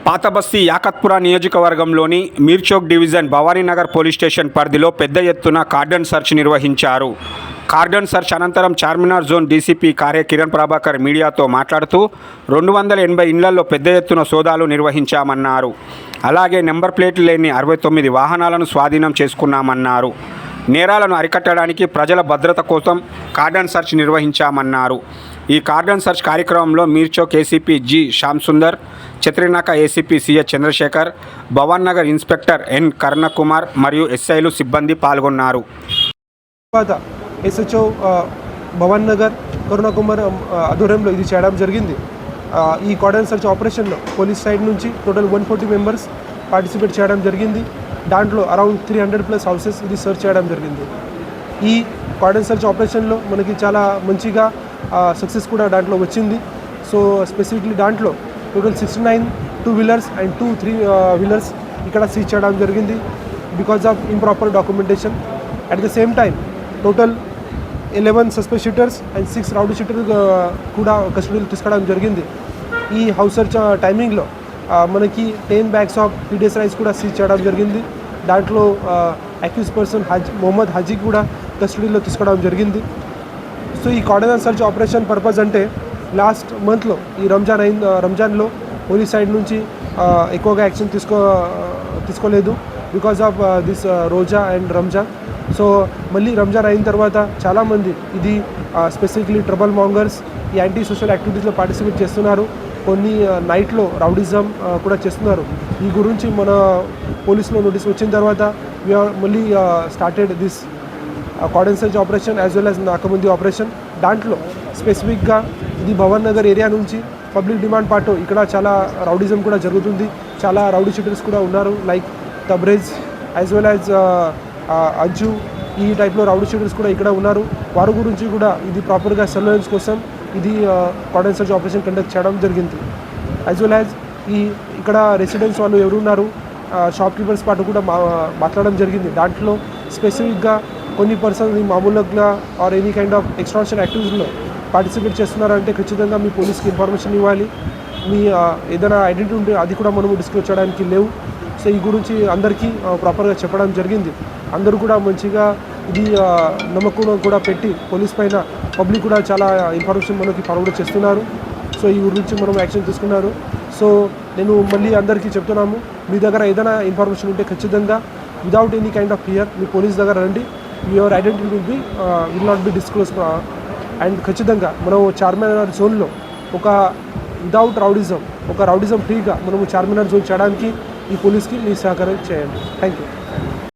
పాతబస్తీ యాకత్పుర నియోజకవర్గంలోని Mir Chowk division Bhavaninagar police station పరిధిలో పెద్ద ఎత్తున కార్డన్ సెర్చ్ నిర్వహించారు. కార్డన్ సెర్చ్ అనంతరం చార్మినార్ జోన్ డీసీపీ కార్య కిరణ్ ప్రభాకర్ మీడియాతో మాట్లాడుతూ 280 ఇళ్లలో పెద్ద ఎత్తున సోదాలు నిర్వహించామన్నారు. అలాగే నెంబర్ ప్లేట్లు లేని 69 వాహనాలను స్వాధీనం చేసుకున్నామన్నారు. నేరాలను అరికట్టడానికి ప్రజల భద్రత కోసం కార్డన్ సెర్చ్ నిర్వహించామన్నారు. ఈ కార్డన్ సెర్చ్ కార్యక్రమంలో Mirchowk ACP G Shyam Sundar, Chatrinaka ACP CH Chandrashekar, Bhavan Nagar inspector ఎన్ కర్ణకుమార్ మరియు ఎస్ఐలు సిబ్బంది పాల్గొన్నారు. ఎస్హెచ్ఓ భవాన్ నగర్ కరుణకుమార్ ఆధ్వర్యంలో ఇది చేయడం జరిగింది. ఈ కార్డన్ సెర్చ్ ఆపరేషన్లో పోలీస్ సైడ్ నుంచి టోటల్ 140 మెంబర్స్ పార్టిసిపేట్ చేయడం జరిగింది. దాంట్లో అరౌండ్ 300+ హౌసెస్ ఇది సెర్చ్ చేయడం జరిగింది. ఈ కార్డన్ సెర్చ్ ఆపరేషన్లో మనకి చాలా మంచిగా సక్సెస్ కూడా దాంట్లో వచ్చింది. సో స్పెసిఫిక్లీ దాంట్లో టోటల్ 69 2-వీలర్స్ అండ్ 2 3-వీలర్స్ ఇక్కడ సీజ్ చేయడం జరిగింది because of improper documentation. At the same time total 11 suspect sheeters and 6 rowdy sheeter కూడా కస్టడీలో తీసుకోవడం జరిగింది. ఈ హౌస్ సెర్చ్ టైమింగ్లో మనకి 10 బ్యాగ్స్ ఆఫ్ పీడిఎస్ రైస్ కూడా సీజ్ చేయడం జరిగింది. దాంట్లో అక్యూజ్ పర్సన్ మొహమ్మద్ హాజీ కూడా కస్టడీలో తీసుకోవడం జరిగింది. సో ఈ కార్డన్ సెర్చ్ ఆపరేషన్ పర్పస్ అంటే లాస్ట్ మంత్లో ఈ రంజాన్లో పోలీస్ సైడ్ నుంచి ఎక్కువగా యాక్షన్ తీసుకోలేదు because of this Roja and Ramzan. So మళ్ళీ రంజాన్ అయిన తర్వాత చాలామంది ఇది స్పెసిఫిక్లీ ట్రబుల్ మాంగర్స్ ఈ యాంటీ సోషల్ యాక్టివిటీస్లో పార్టిసిపేట్ చేస్తున్నారు. కొన్ని నైట్లో రౌడిజం కూడా చేస్తున్నారు. ఈ గురించి మన పోలీసులో నోటీస్ వచ్చిన తర్వాత మళ్ళీ started this cordon search operation as well as నాకముంది ఆపరేషన్. దాంట్లో స్పెసిఫిక్గా ఇది భవన్ నగర్ ఏరియా నుంచి పబ్లిక్ డిమాండ్ పాటు ఇక్కడ చాలా రౌడిజం కూడా జరుగుతుంది. చాలా రౌడీ షీటర్స్ కూడా ఉన్నారు like Tabrez as well as Ajju. ఈ టైప్లో రౌడీ షీటర్స్ కూడా ఇక్కడ ఉన్నారు. వారి గురించి కూడా ఇది ప్రాపర్గా సర్వేలెన్స్ కోసం ఇది కార్డన్ సెర్చ్ ఆపరేషన్ కండక్ట్ చేయడం జరిగింది. యాజ్ వెల్ యాజ్ ఇక్కడ రెసిడెంట్స్ వాళ్ళు ఎవరున్నారు షాప్ కీపర్స్ పాటు కూడా మాట్లాడడం జరిగింది. దాంట్లో స్పెసిఫిక్గా కొన్ని పర్సన్స్ మామూలుగా or any kind of extortion యాక్టివిటీస్లో పార్టిసిపేట్ చేస్తున్నారంటే ఖచ్చితంగా మీ పోలీస్కి ఇన్ఫర్మేషన్ ఇవ్వాలి. మీ ఏదైనా ఐడెంటిటీ ఉంటే అది కూడా మనము డిస్క్లోజ్ చేయడానికి లేవు. సో ఈ గురించి అందరికీ ప్రాపర్గా చెప్పడం జరిగింది. అందరూ కూడా మంచిగా ఇది నమ్మకం కూడా పెట్టి పోలీస్ పైన పబ్లిక్ కూడా చాలా ఇన్ఫర్మేషన్ మనకి ఫార్వర్డ్ చేస్తున్నారు. సో ఈ గురించి మనం యాక్షన్ తీసుకున్నారు. సో నేను మళ్ళీ అందరికీ చెప్తున్నాము, మీ దగ్గర ఏదైనా ఇన్ఫర్మేషన్ ఉంటే ఖచ్చితంగా without any kind of fear me police దగ్గర రండి. Your identity will not be disclose. And ఖచ్చితంగా మనం చార్మినార్ జోన్లో ఒక వితౌట్ రౌడిజం ఫ్రీగా మనము చార్మినార్ జోన్ చేయడానికి ఈ పోలీస్కి మీ సహకారం చేయండి. Thank you.